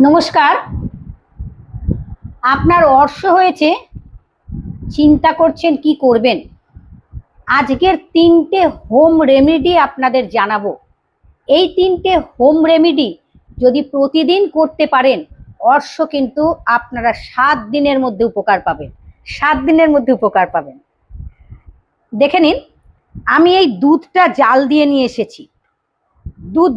নমস্কার। আপনার অর্শ হয়েছে, চিন্তা করছেন কি করবেন। আজকের 3টে হোম রেমেডি আপনাদের জানাবো। এই 3টে হোম রেমেডি যদি প্রতিদিন করতে পারেন, অর্শ কিন্তু আপনারা 7 দিনের মধ্যে উপকার পাবেন। 7 দিনের মধ্যে উপকার পাবেন। দেখে নিন, আমি এই দুধটা জাল দিয়ে নিয়ে এসেছি। দুধ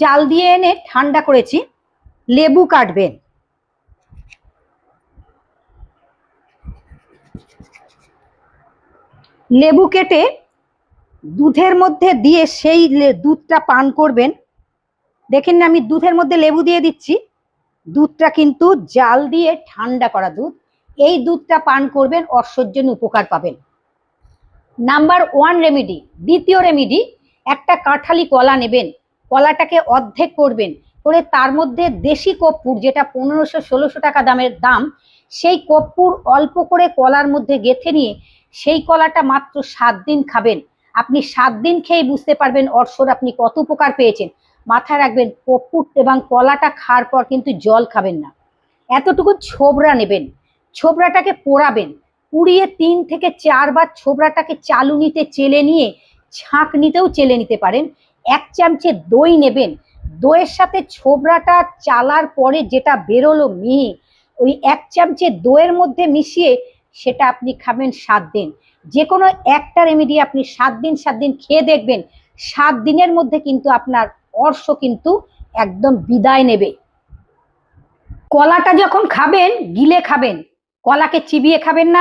জাল দিয়ে এনে ঠান্ডা করেছি। লেবু কাটবেন, লেবু কেটে দুধের মধ্যে দিয়ে সেই দুধটা পান করবেন। দেখেন না, আমি দুধের মধ্যে লেবু দিয়ে দিচ্ছি। দুধটা কিন্তু জাল দিয়ে ঠান্ডা করা দুধ। এই দুধটা পান করবেন, অর্শর জন্য উপকার পাবেন। Number 1 remedy. দ্বিতীয় রেমেডি, একটা কাঁঠালি কলা নেবেন, কলাটাকে অর্ধেক করবেন, করে তার মধ্যে দেশি কর্পূর, যেটা 1500-1600 টাকা দাম, সেই কর্পূর অল্প করে কলার মধ্যে গেঁথে নিয়ে সেই কলাটা মাত্র 7 দিন খাবেন। আপনি 7 দিন খেয়ে বুঝতে পারবেন অর্শর আপনি কত উপকার পেয়েছেন। মাথায় রাখবেন, কর্পূর এবং কলাটা খাওয়ার পর কিন্তু জল খাবেন না। এতটুকু ছোবড়া নেবেন, ছোবড়াটাকে পোড়াবেন, পুড়িয়ে 3 থেকে 4 বার ছোবড়াটাকে চালুনিতে চেলে নিয়ে ছাঁকনিতেও চেলে নিতে পারেন। 1 চামচে দই নেবেন, দইয়ের সাথে ছোবড়াটা চালার পরে যেটা বেরোলো মিহি, ওই 1 চামচে দইয়ের মধ্যে মিশিয়ে সেটা আপনি খাবেন 7 দিন। যে কোনো একটা রেমেডি আপনি 7 দিন খেয়ে দেখবেন, 7 দিনের মধ্যে কিন্তু আপনার অর্শ কিন্তু একদম বিদায় নেবে। কলাটা যখন খাবেন, গিলে খাবেন, কলাকে চিবিয়ে খাবেন না।